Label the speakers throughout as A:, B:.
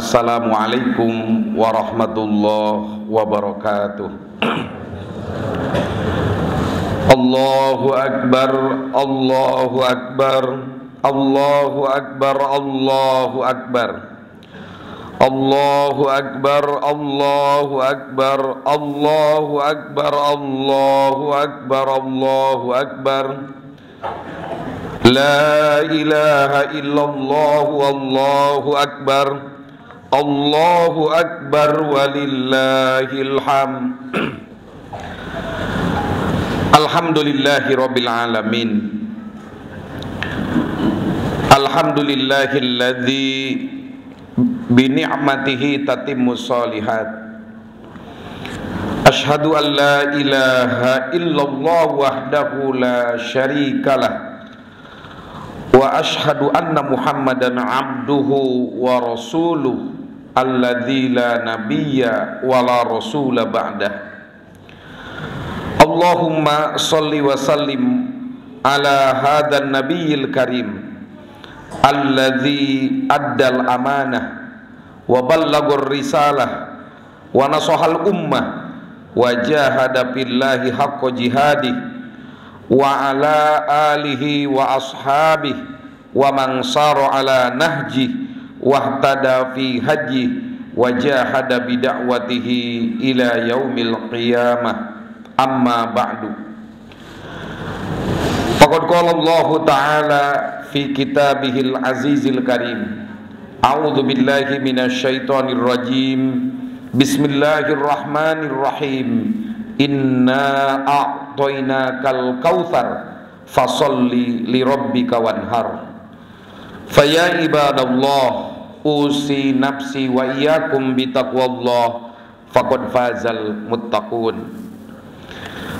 A: Assalamualaikum warahmatullahi wabarakatuh. Allahu akbar, Allahu akbar, Allahu akbar, Allahu akbar, Allahu akbar, Allahu akbar, Allahu akbar, Allahu akbar, Allahu akbar. La ilaha illallah, Allahu akbar, Allahu akbar, walillahil hamd. Alhamdulillahi rabbil alamin. Alhamdulillahilladzi bi ni'matihi tatimmus shalihat. Asyhadu an la ilaha illallah wahdahu la syarikalah. Wa ashhadu anna Muhammadan abduhu wa rasuluh alladzi la nabiyya wa la rasula ba'dah. Allahumma shalli wa sallim ala hadzal nabiyil karim alladzi addal amanah wa ballagur risalah wa nasahal ummah wa jahada billahi haqqa jihadih wa ala alihi wa ashabihi wa man sara ala nahji wahtada fi haji wa jahada bida'watihi ila yaumil qiyamah. Amma ba'du. Faqad qala Allah ta'ala fi kitabihil azizil karim. A'udzu billahi minasyaitonir rajim. Bismillahirrahmanirrahim. Inna a'tainakal kautsar fasalli li rabbika wanhar. Faya ibadallah, usi nafsi wa iyyakum bitaqwallah, faqad fazal muttaqun.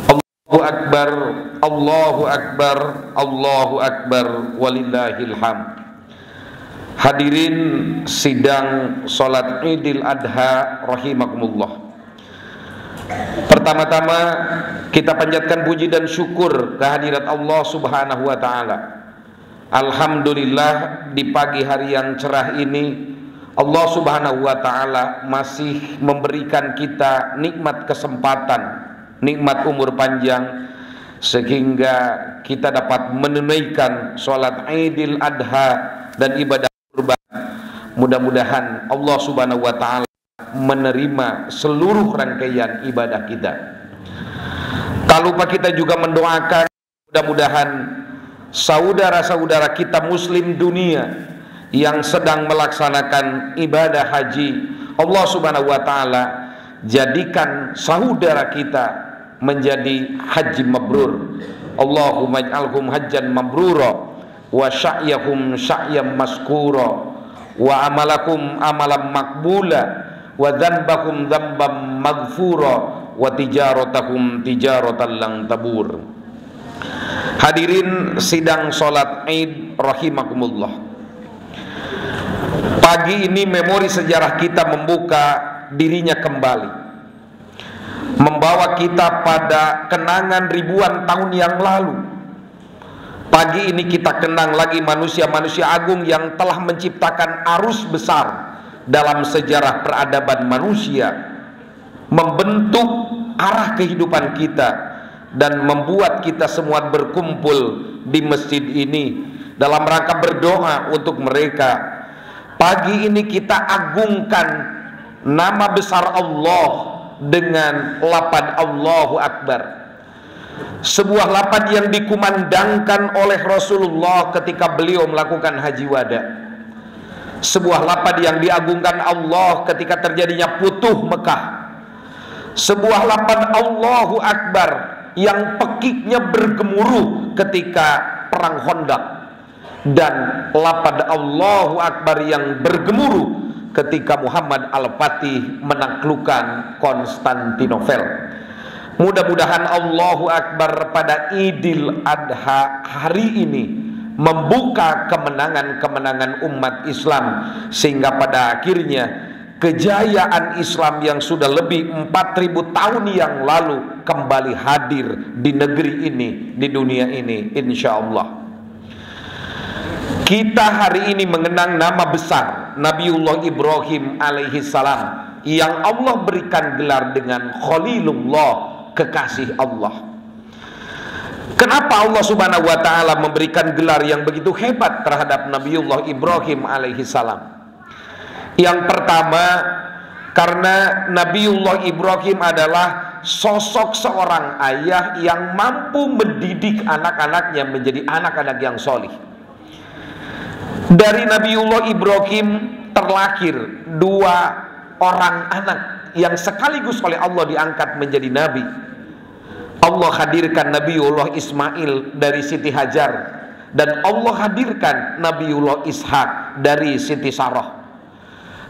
A: Allahu akbar, Allahu akbar, Allahu akbar, walillahil hamd. Hadirin sidang salat Idul Adha rahimakumullah. Pertama-tama kita panjatkan puji dan syukur kehadirat Allah Subhanahu wa taala. Alhamdulillah, di pagi hari yang cerah ini Allah Subhanahu wa taala masih memberikan kita nikmat kesempatan, nikmat umur panjang, sehingga kita dapat menunaikan sholat Idul Adha dan ibadah kurban. Mudah-mudahan Allah Subhanahu wa taala menerima seluruh rangkaian ibadah kita. Tak lupa kita juga mendoakan mudah-mudahan saudara-saudara kita muslim dunia yang sedang melaksanakan ibadah haji, Allah Subhanahu wa taala jadikan saudara kita menjadi haji mabrur. Allahumma ij'alhum hajjan mabrura wa sya'yahum sya'yam maskura wa amalakum amalan makbula wa dzanbakum dzamban maghfura wa tijaratahum tijaratan lang tabur. Hadirin sidang salat Id rahimakumullah. Pagi ini memori sejarah kita membuka dirinya kembali, membawa kita pada kenangan ribuan tahun yang lalu. Pagi ini kita kenang lagi manusia-manusia agung yang telah menciptakan arus besar dalam sejarah peradaban manusia, membentuk arah kehidupan kita dan membuat kita semua berkumpul di masjid ini dalam rangka berdoa untuk mereka. Pagi ini kita agungkan nama besar Allah dengan lafaz Allahu Akbar, sebuah lafaz yang dikumandangkan oleh Rasulullah ketika beliau melakukan haji wada. Sebuah lafaz yang diagungkan Allah ketika terjadinya Futuh Mekah. Sebuah lafaz Allahu Akbar yang pekiknya bergemuruh ketika perang Khandaq, dan lafaz Allahu Akbar yang bergemuruh ketika Muhammad Al-Fatih menaklukkan Konstantinopel. Mudah-mudahan Allahu Akbar pada Idul Adha hari ini membuka kemenangan-kemenangan umat Islam, sehingga pada akhirnya kejayaan Islam yang sudah lebih 4000 tahun yang lalu kembali hadir di negeri ini, di dunia ini, insya Allah. Kita hari ini mengenang nama besar Nabiullah Ibrahim alaihi salam yang Allah berikan gelar dengan Khalilullah, kekasih Allah. Kenapa Allah Subhanahu wa taala memberikan gelar yang begitu hebat terhadap Nabiullah Ibrahim alaihi salam? Yang pertama, karena Nabiullah Ibrahim adalah sosok seorang ayah yang mampu mendidik anak-anaknya menjadi anak-anak yang solih. Dari Nabiullah Ibrahim terlahir dua orang anak yang sekaligus oleh Allah diangkat menjadi nabi. Allah hadirkan Nabiullah Ismail dari Siti Hajar, dan Allah hadirkan Nabiullah Ishak dari Siti Sarah.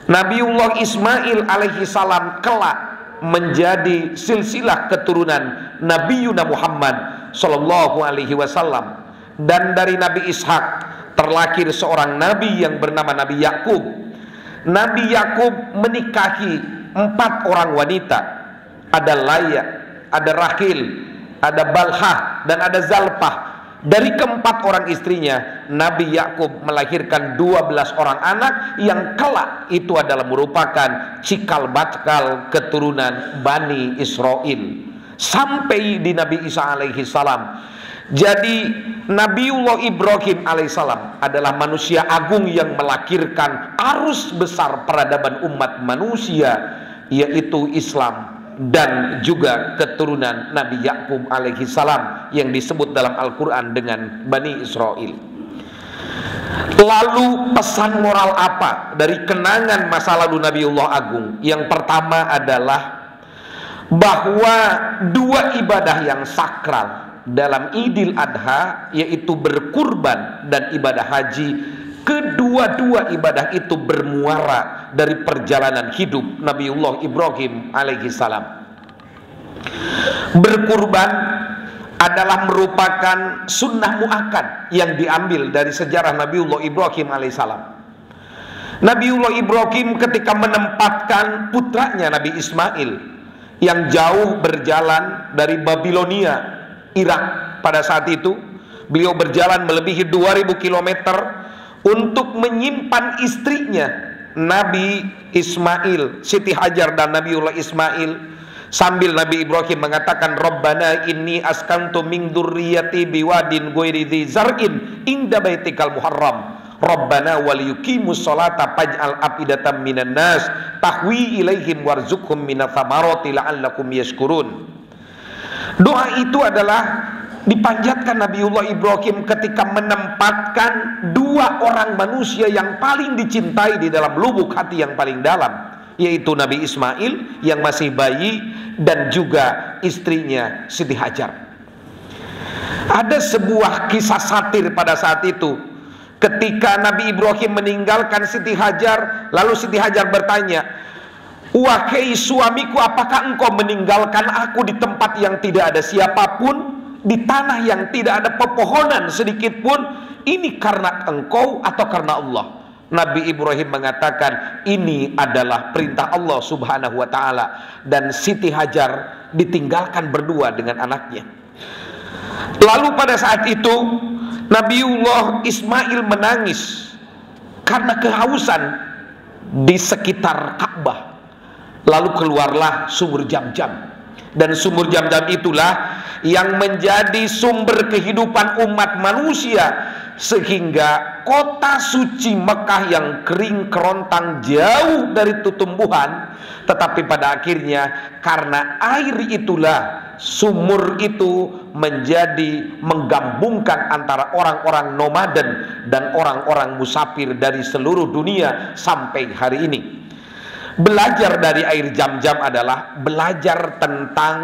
A: Nabiullah Ismail alaihi salam kelak menjadi silsilah keturunan Nabiuna Muhammad sallallahu alaihi wasallam, dan dari Nabi Ishak terlahir seorang nabi yang bernama Nabi Yakub. Nabi Yakub menikahi 4 orang wanita. Ada Laya, ada Rahil, ada Balhah, dan ada Zalpah. Dari keempat orang istrinya, Nabi Yakub melahirkan 12 orang anak yang kelak itu adalah merupakan cikal bakal keturunan Bani Israel sampai di Nabi Isa alaihi salam. Jadi Nabiullah Ibrahim alaihissalam adalah manusia agung yang melahirkan arus besar peradaban umat manusia, yaitu Islam dan juga keturunan Nabi Yakub alaihissalam yang disebut dalam Al-Quran dengan Bani Israel. Lalu pesan moral apa dari kenangan masa lalu Nabiullah Agung? Yang pertama adalah bahwa 2 ibadah yang sakral dalam Idul Adha, yaitu berkurban dan ibadah haji, kedua-dua ibadah itu bermuara dari perjalanan hidup Nabiullah Ibrahim alaihi salam. Berkurban adalah merupakan sunnah muakkad yang diambil dari sejarah Nabiullah Ibrahim alaihi salam. Nabiullah Ibrahim ketika menempatkan putranya Nabi Ismail yang jauh berjalan dari Babilonia, Irak pada saat itu, beliau berjalan melebihi 2000 km untuk menyimpan istrinya Nabi Ismail, Siti Hajar dan Nabiullah Ismail, sambil Nabi Ibrahim mengatakan, Rabbana inni askantu min dzurriyyati biwadin ghairi dzi zar'in inda baitikal muharram Rabbana waliyuqimus sholata faj'al afidatan minan nas tahwi ilaihim warzuqhum minats thamarati la'allakum yashkurun. Doa itu adalah dipanjatkan Nabiullah Ibrahim ketika menempatkan 2 orang manusia yang paling dicintai di dalam lubuk hati yang paling dalam, yaitu Nabi Ismail yang masih bayi dan juga istrinya Siti Hajar. Ada sebuah kisah satir pada saat itu ketika Nabi Ibrahim meninggalkan Siti Hajar, lalu Siti Hajar bertanya, wahai suamiku, apakah engkau meninggalkan aku di tempat yang tidak ada siapapun, di tanah yang tidak ada pepohonan sedikit pun? Ini karena engkau atau karena Allah? Nabi Ibrahim mengatakan, ini adalah perintah Allah subhanahu wa ta'ala. Dan Siti Hajar ditinggalkan berdua dengan anaknya. Lalu pada saat itu Nabiullah Ismail menangis karena kehausan di sekitar Ka'bah. Lalu keluarlah sumur Jam-Jam, dan sumur Jam-Jam itulah yang menjadi sumber kehidupan umat manusia, sehingga kota suci Mekah yang kering kerontang jauh dari tumbuhan, tetapi pada akhirnya karena air itulah sumur itu menjadi menggabungkan antara orang-orang nomaden dan orang-orang musafir dari seluruh dunia sampai hari ini. Belajar dari air Jam-Jam adalah belajar tentang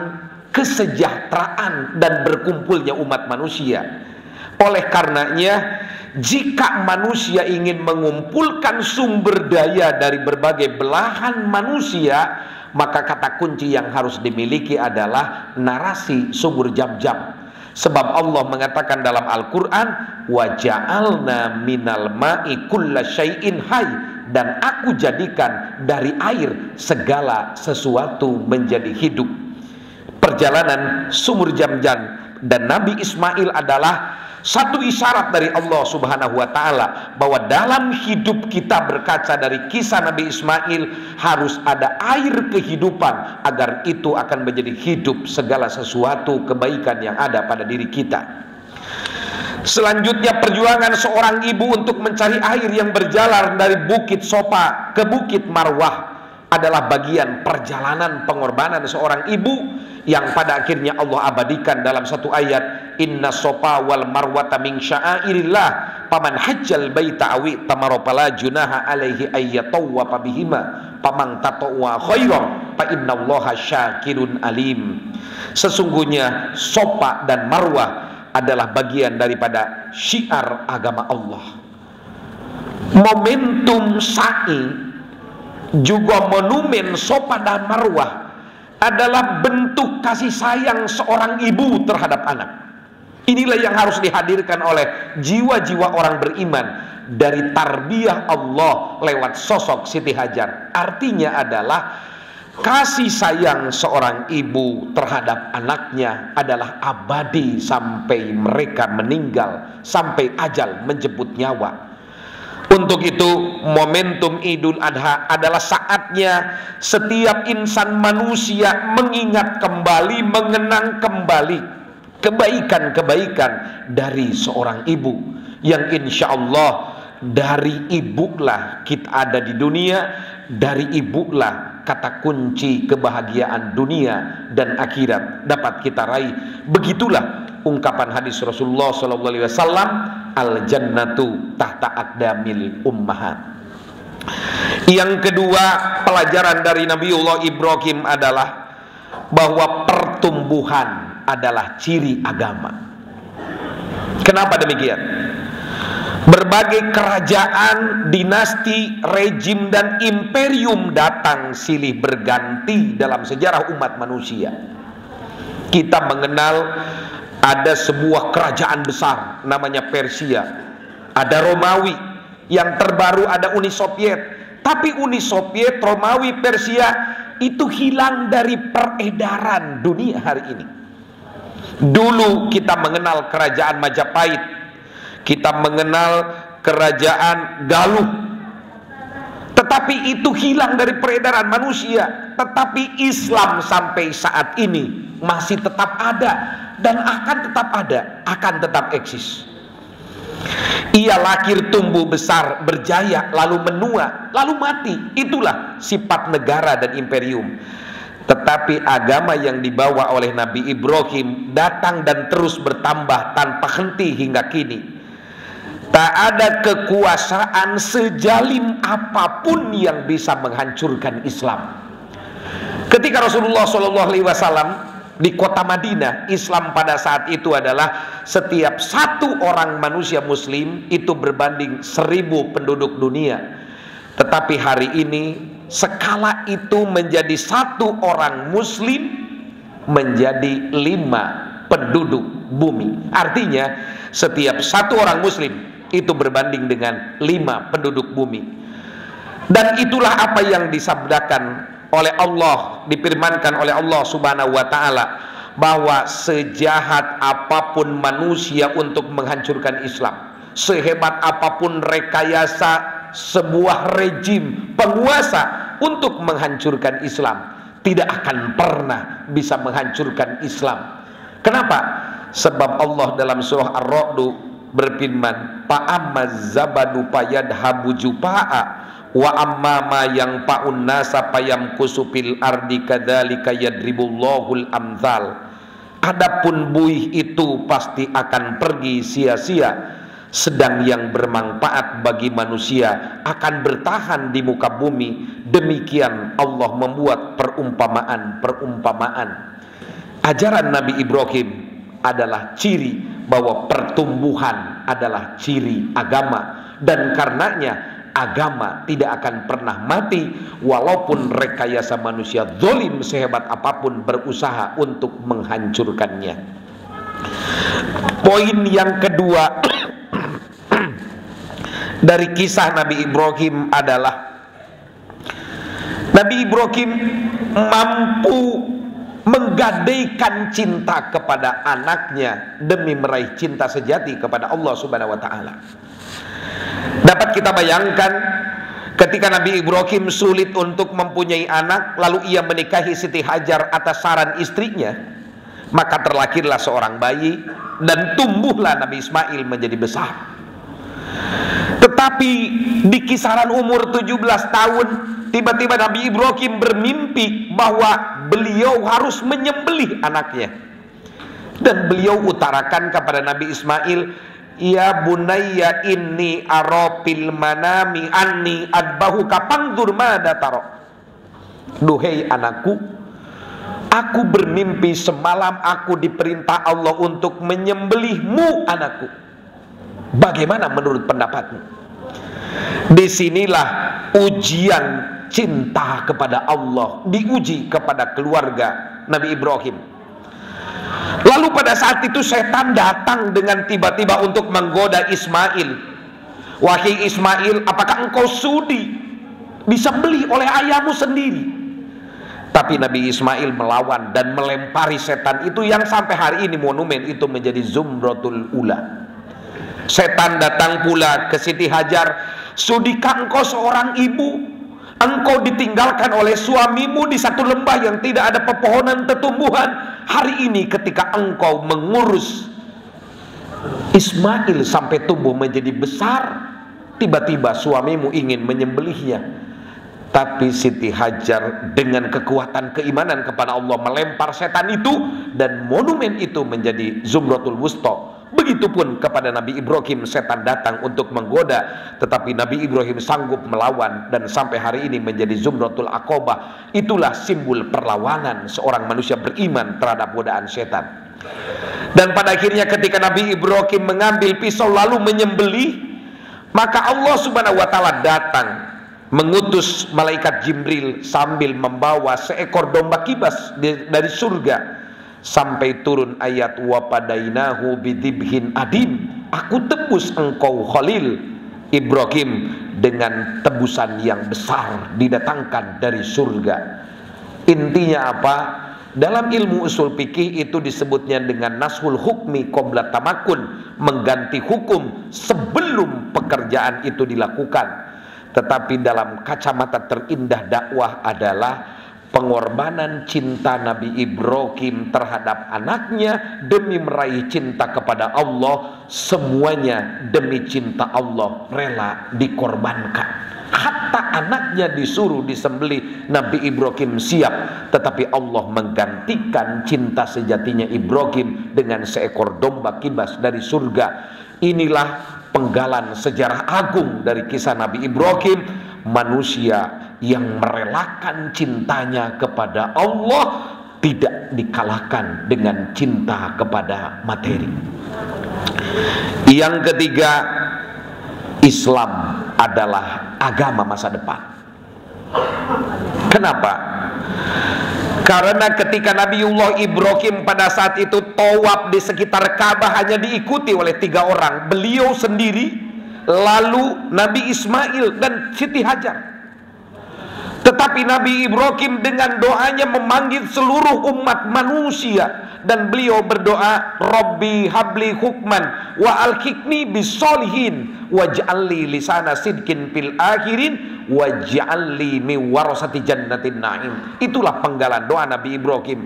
A: kesejahteraan dan berkumpulnya umat manusia. Oleh karenanya, jika manusia ingin mengumpulkan sumber daya dari berbagai belahan manusia, maka kata kunci yang harus dimiliki adalah narasi sumur Jam-Jam. Sebab Allah mengatakan dalam Al-Quran, وَجَعَلْنَا minal ma'i kulla syai'in hayy, dan aku jadikan dari air segala sesuatu menjadi hidup. Perjalanan sumur Jam-Jam Dan Nabi Ismail adalah satu isyarat dari Allah Subhanahu wa ta'ala bahwa dalam hidup kita berkaca dari kisah Nabi Ismail harus ada air kehidupan, agar itu akan menjadi hidup segala sesuatu kebaikan yang ada pada diri kita. Selanjutnya, perjuangan seorang ibu untuk mencari air yang berjalan dari Bukit Sofa ke Bukit Marwah adalah bagian perjalanan pengorbanan seorang ibu yang pada akhirnya Allah abadikan dalam satu ayat, inna sofa wal marwata min sya'airillah paman hajjal baita awi tamara fala junaha alaihi ayyatawwa bihima paman tatawwa khairan fa innallaha syakirun alim. Sesungguhnya Sofa dan Marwah adalah bagian daripada syiar agama Allah. Momentum sa'i juga monumen Sofa dan Marwah adalah bentuk kasih sayang seorang ibu terhadap anak. Inilah yang harus dihadirkan oleh jiwa-jiwa orang beriman dari tarbiyah Allah lewat sosok Siti Hajar. Artinya adalah kasih sayang seorang ibu terhadap anaknya adalah abadi sampai mereka meninggal, sampai ajal menjemput nyawa. Untuk itu momentum Idul Adha adalah saatnya setiap insan manusia mengingat kembali, mengenang kembali kebaikan-kebaikan dari seorang ibu, yang insya Allah dari ibulah kita ada di dunia, dari ibulah kata kunci kebahagiaan dunia dan akhirat dapat kita raih. Begitulah ungkapan hadis Rasulullah SAW, al jannatu tahta aqdamil ummahat. Yang kedua, pelajaran dari Nabiullah Ibrahim adalah bahwa pertumbuhan adalah ciri agama. Kenapa demikian? Berbagai kerajaan, dinasti, rejim, dan imperium datang silih berganti dalam sejarah umat manusia. Kita mengenal ada sebuah kerajaan besar namanya Persia, ada Romawi, yang terbaru ada Uni Soviet. Tapi Uni Soviet, Romawi, Persia itu hilang dari peredaran dunia hari ini. Dulu kita mengenal kerajaan Majapahit, kita mengenal kerajaan Galuh, tetapi itu hilang dari peredaran manusia. Tetapi Islam sampai saat ini masih tetap ada dan akan tetap ada, akan tetap eksis. Ia lahir, tumbuh besar, berjaya, lalu menua, lalu mati. Itulah sifat negara dan imperium. Tetapi agama yang dibawa oleh Nabi Ibrahim datang dan terus bertambah tanpa henti hingga kini. Tak ada kekuasaan sejalim apapun yang bisa menghancurkan Islam. Ketika Rasulullah SAW di kota Madinah, Islam pada saat itu adalah setiap satu orang manusia muslim itu berbanding 1000 penduduk dunia. Tetapi hari ini skala itu menjadi satu orang muslim menjadi 5 penduduk bumi. Artinya setiap satu orang muslim itu berbanding dengan 5 penduduk bumi. Dan itulah apa yang disabdakan oleh Allah, difirmankan oleh Allah Subhanahu wa ta'ala, bahwa sejahat apapun manusia untuk menghancurkan Islam, sehebat apapun rekayasa sebuah rejim penguasa untuk menghancurkan Islam, tidak akan pernah bisa menghancurkan Islam. Kenapa? Sebab Allah dalam surah Ar-Ra'd berfirman, fa'amaz zabadu fayadhabu jufa'a wa amma ma yang pa'un nasa payam kusupil ardi kadzalika yadribullahul amthal. Adapun buih itu pasti akan pergi sia-sia, sedang yang bermanfaat bagi manusia akan bertahan di muka bumi. Demikian Allah membuat perumpamaan-perumpamaan. Ajaran Nabi Ibrahim adalah ciri bahwa pertumbuhan adalah ciri agama, dan karenanya agama tidak akan pernah mati walaupun rekayasa manusia zalim sehebat apapun berusaha untuk menghancurkannya. Poin yang kedua dari kisah Nabi Ibrahim adalah Nabi Ibrahim mampu menggadaikan cinta kepada anaknya demi meraih cinta sejati kepada Allah Subhanahu wa taala. Dapat kita bayangkan ketika Nabi Ibrahim sulit untuk mempunyai anak, lalu ia menikahi Siti Hajar atas saran istrinya, maka terlahirlah seorang bayi dan tumbuhlah Nabi Ismail menjadi besar. Tetapi di kisaran umur 17 tahun, tiba-tiba Nabi Ibrahim bermimpi bahwa beliau harus menyembelih anaknya. Dan beliau utarakan kepada Nabi Ismail, "Ya bunayya inni ara fil manami anni adbahuka fangdur mada tara." Duhai anakku, aku bermimpi semalam aku diperintah Allah untuk menyembelihmu anakku. Bagaimana menurut pendapatmu? Disinilah ujian cinta kepada Allah diuji kepada keluarga Nabi Ibrahim. Lalu pada saat itu setan datang dengan tiba-tiba untuk menggoda Ismail. "Wahai Ismail, apakah engkau sudi disembelih oleh ayahmu sendiri?" Tapi Nabi Ismail melawan dan melempari setan itu, yang sampai hari ini monumen itu menjadi Zumratul Ula. Setan datang pula ke Siti Hajar, "Sudikah engkau seorang ibu? Engkau ditinggalkan oleh suamimu di satu lembah yang tidak ada pepohonan tetumbuhan. Hari ini ketika engkau mengurus Ismail sampai tumbuh menjadi besar, tiba-tiba suamimu ingin menyembelihnya." Tapi Siti Hajar dengan kekuatan keimanan kepada Allah melempar setan itu, dan monumen itu menjadi Zumratul Wusta. Begitupun kepada Nabi Ibrahim, setan datang untuk menggoda, tetapi Nabi Ibrahim sanggup melawan dan sampai hari ini menjadi Zumratul Aqobah. Itulah simbol perlawanan seorang manusia beriman terhadap godaan setan. Dan pada akhirnya ketika Nabi Ibrahim mengambil pisau lalu menyembelih, maka Allah Subhanahu wa taala datang mengutus malaikat Jibril sambil membawa seekor domba kibas dari surga, sampai turun ayat "wa padainahu bidibhin adim." Aku tebus engkau Khalil Ibrahim dengan tebusan yang besar didatangkan dari surga. Intinya apa? Dalam ilmu usul fikih itu disebutnya dengan nashul hukmi qabla tamakun, mengganti hukum sebelum pekerjaan itu dilakukan. Tetapi dalam kacamata terindah dakwah adalah pengorbanan cinta Nabi Ibrahim terhadap anaknya demi meraih cinta kepada Allah. Semuanya demi cinta Allah rela dikorbankan. Hatta anaknya disuruh disembelih, Nabi Ibrahim siap. Tetapi Allah menggantikan cinta sejatinya Ibrahim dengan seekor domba kibas dari surga. Inilah penggalan sejarah agung dari kisah Nabi Ibrahim, manusia yang merelakan cintanya kepada Allah tidak dikalahkan dengan cinta kepada materi. Yang ketiga, Islam adalah agama masa depan. Kenapa? Karena ketika Nabiullah Ibrahim pada saat itu tawaf di sekitar Ka'bah hanya diikuti oleh 3 orang, beliau sendiri, lalu Nabi Ismail dan Siti Hajar. Tetapi Nabi Ibrahim dengan doanya memanggil seluruh umat manusia, dan beliau berdoa, "Rabbi habli hukman wa alhiqni bisolihin waj'alli lisana sidkin fil akhirin waj'alli min warasati jannatin na'im." Itulah penggalan doa Nabi Ibrahim.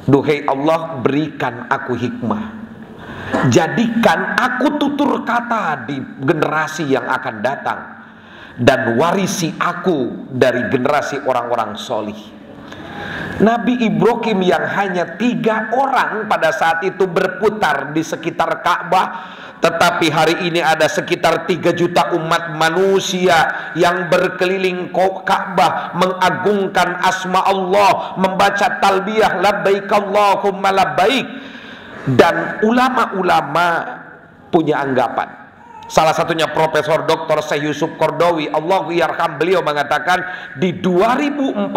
A: Duhai Allah, berikan aku hikmah, jadikan aku tutur kata di generasi yang akan datang, dan warisi aku dari generasi orang-orang solih. Nabi Ibrahim yang hanya 3 orang pada saat itu berputar di sekitar Ka'bah, tetapi hari ini ada sekitar 3 juta umat manusia yang berkeliling Ka'bah mengagungkan asma Allah, membaca talbiyah labbaik Allahumma labbaik. Dan ulama-ulama punya anggapan. Salah satunya Profesor Dr. Syekh Yusuf Qaradawi, Allahu yarham, beliau mengatakan di 2045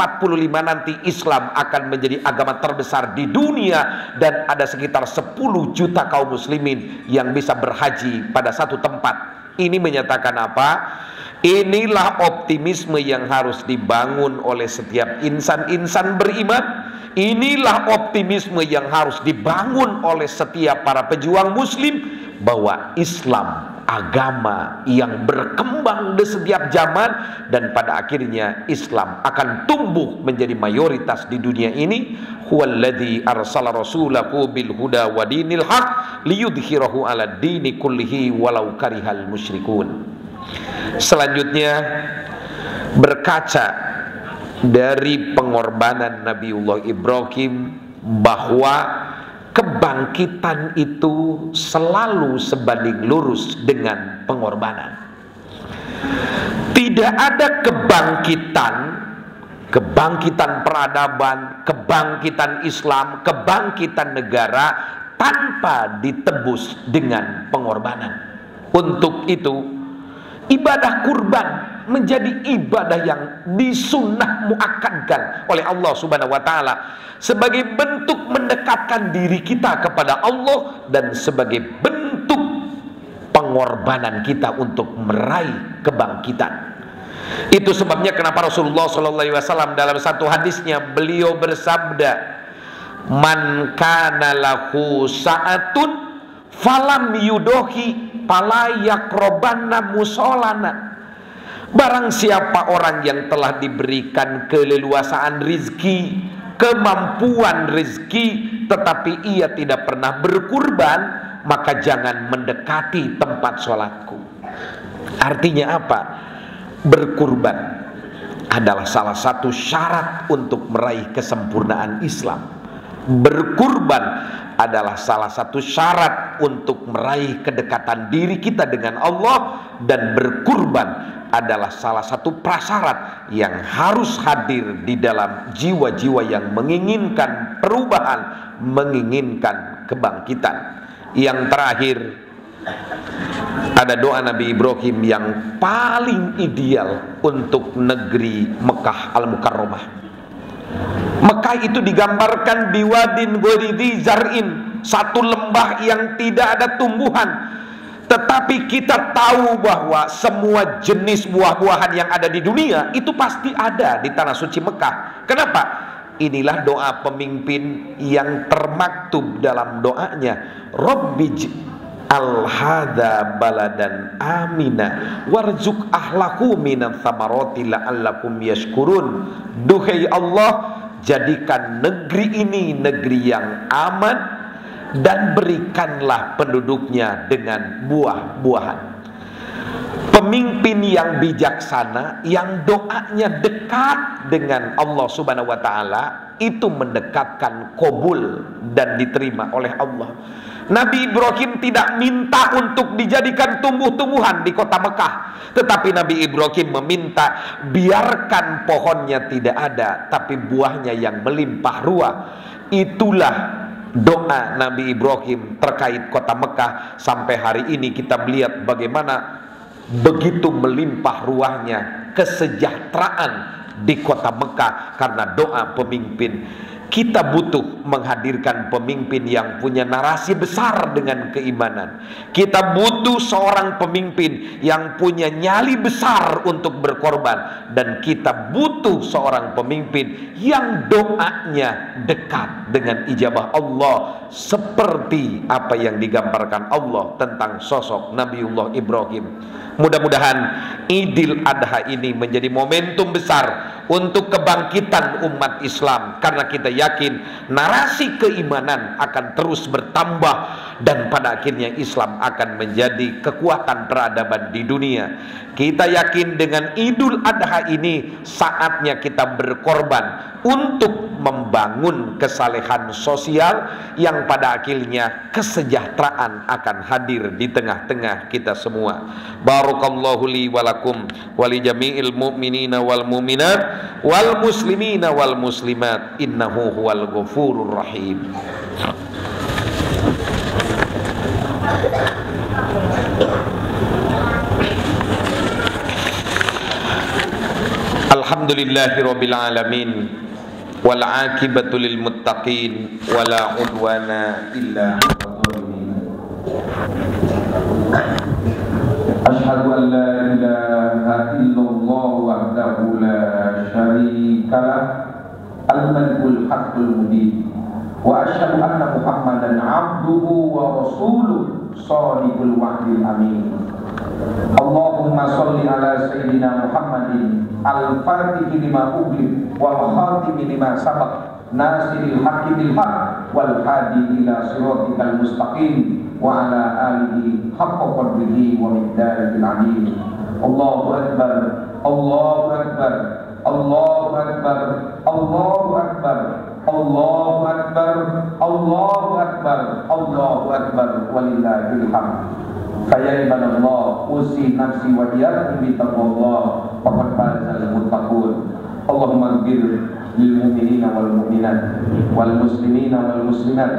A: nanti Islam akan menjadi agama terbesar di dunia, dan ada sekitar 10 juta kaum muslimin yang bisa berhaji pada satu tempat. Ini menyatakan apa? Inilah optimisme yang harus dibangun oleh setiap insan-insan beriman Inilah optimisme yang harus dibangun oleh setiap para pejuang muslim, bahwa Islam agama yang berkembang di setiap zaman, dan pada akhirnya Islam akan tumbuh menjadi mayoritas di dunia ini. Huwallazi arsala rasulahu bil huda wa dinil haq liyudhhirahu 'ala dini kullihi walau karihal musyrikun. Selanjutnya, berkaca dari pengorbanan Nabiullah Ibrahim, bahwa kebangkitan itu selalu sebanding lurus dengan pengorbanan. Tidak ada kebangkitan peradaban, kebangkitan Islam, kebangkitan negara tanpa ditebus dengan pengorbanan. Untuk itu, ibadah kurban menjadi ibadah yang disunnah muakkadkan oleh Allah Subhanahu wa taala sebagai bentuk mendekatkan diri kita kepada Allah dan sebagai bentuk pengorbanan kita untuk meraih kebangkitan. Itu sebabnya kenapa Rasulullah SAW dalam satu hadisnya beliau bersabda, "Man kana lahu sa'atun falam yudohi fala yaqrabanna musolana." Barang siapa orang yang telah diberikan keleluasaan rizki, kemampuan rizki, tetapi ia tidak pernah berkurban, maka jangan mendekati tempat sholatku. Artinya apa? Berkurban adalah salah satu syarat untuk meraih kesempurnaan Islam. Berkurban adalah salah satu syarat untuk meraih kedekatan diri kita dengan Allah, dan berkurban adalah salah satu prasyarat yang harus hadir di dalam jiwa-jiwa yang menginginkan perubahan, menginginkan kebangkitan. Yang terakhir, ada doa Nabi Ibrahim yang paling ideal untuk negeri Mekah Al-Mukarramah. Mekah itu digambarkan biwadin ghairi zar'in, satu lembah yang tidak ada tumbuhan. Tetapi kita tahu bahwa semua jenis buah-buahan yang ada di dunia itu pasti ada di tanah suci Mekah. Kenapa? Inilah doa pemimpin yang termaktub dalam doanya, Rabbij al-hadha baladan amina warzuq ahlaku minan thamarati la'allakum yashkurun. Duhai Allah, jadikan negeri ini negeri yang aman, dan berikanlah penduduknya dengan buah-buahan. Pemimpin yang bijaksana, yang doanya dekat dengan Allah Subhanahu wa taala, itu mendekatkan qabul dan diterima oleh Allah. Nabi Ibrahim tidak minta untuk dijadikan tumbuh-tumbuhan di kota Mekah, tetapi Nabi Ibrahim meminta biarkan pohonnya tidak ada, tapi buahnya yang melimpah ruah. Itulah doa Nabi Ibrahim terkait kota Mekah. Sampai hari ini kita melihat bagaimana begitu melimpah ruahnya kesejahteraan di kota Mekah karena doa pemimpin. Kita butuh menghadirkan pemimpin yang punya narasi besar dengan keimanan. Kita butuh seorang pemimpin yang punya nyali besar untuk berkorban. Dan kita butuh seorang pemimpin yang doanya dekat dengan ijabah Allah, seperti apa yang digambarkan Allah tentang sosok Nabiullah Ibrahim. Mudah-mudahan Idul Adha ini menjadi momentum besar untuk kebangkitan umat Islam, karena kita yakin narasi keimanan akan terus bertambah dan pada akhirnya Islam akan menjadi kekuatan peradaban di dunia. Kita yakin dengan Idul Adha ini saatnya kita berkorban untuk membangun kesalehan sosial yang pada akhirnya kesejahteraan akan hadir di tengah-tengah kita semua. Barakallahu li walakum wali jami'il mu'minina wal mu'minat wal muslimina wal muslimat, innahu huwal ghafurur rahim. Alhamdulillahirabbil alamin wal aqibatu lil muttaqin wala udwana illa 'alal zalimin. Asyhadu an la ilaha illallah wahdahu la syarika lah. al-malikul haqqul mubin. Wa asyhadu anna Muhammadan abduhu wa rasuluh shadiqul wa'dil amin. Allahumma sholli ala sayyidina Muhammadin al-fatihi lima ughliq wal khatimi lima sabaq nasiril haqqi bil haqq wal hadi ila siratikal mustaqim wa ala alihi haqqa qadrihi wa miqdarihil azim. Allahu akbar, Allahu akbar, Allahu akbar, Allahu akbar, Allahu akbar, Allahu akbar, Allahu akbar, walillahil hamd. Faya ibadallah, usi nafsi wa iyyakum bi taqwallah, faqad fazal muttaqun. Allahumma ighfir lil mu'minina wal mu'minat wal muslimina wal muslimat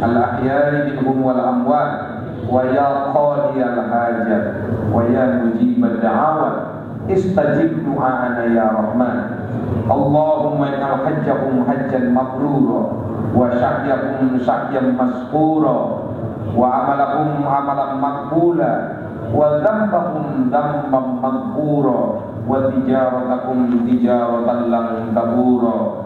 A: al ahya'i minhum wal amwat wa ya qadiyal hajat wa ya mujibad da'awat istajib du'ana ya rahman. Allahumma innal hajjakum hajjan mabrura wa sa'yakum sa'yan masqura wa amalakum amalan maqbula wa dhanbakum dhanban maghfura wa tijaratakum tijaratan lan tabura.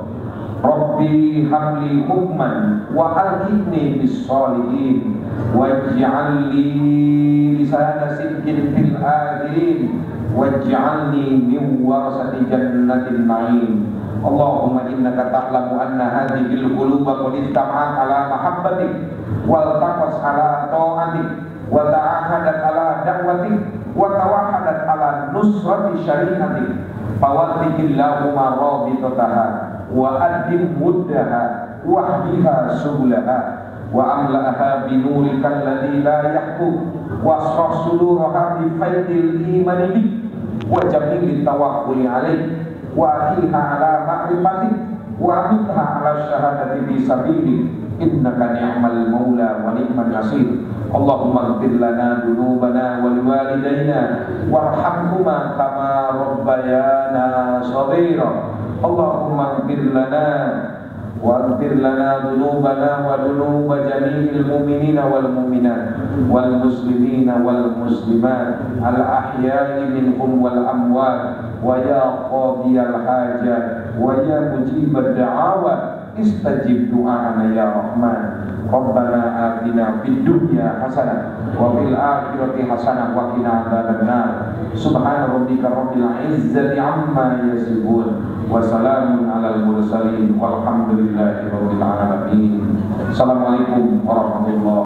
A: Rabbi habli hukman wa alhiqni bis sholihin waj'al li lisana sidqin fil akhirin waj'alni min warasati jannatin na'im. Allahumma innaka ta'lamu anna hadhihi al-quluba qad istama'at ala mahabbatik wal taqas ala ta'atik wa ta'ahadat ala da'watik wa tawahadat ala nusrati syari'atik fawatikillahumma rabitataha wa addim muddaha wahdiha subulaha wa amla'aha binurika alladhi la yahku wasrah suduraha bi faidil imani bik wa jamili tawakkuli alaik wa atiha ala ma'rifatik wa amitha ala syahadati fi sabilik innaka ni'mal maula wa ni'mal nasir. Allahumma ighfir lana dhunubana wa liwalidayna warhamhuma kama rabbayana shaghira. Allahumma ighfir lana waghfir lana dhunubana wa dhunuba jami'il mu'minina wal mu'minat wal muslimina wal muslimat al ahya'i minhum wal amwat wa ya qadiyal hajat wa ya mujibad da'awat istajib du'ana ya rahman. Rabbana atina fid dunya hasanah wa fil akhirati hasanah wa qina adzabannar. Subhana rabbika rabbil izzati amma yasifun wa salamun alal mursalin walhamdulillahi rabbil alamin. Assalamualaikum warahmatullahi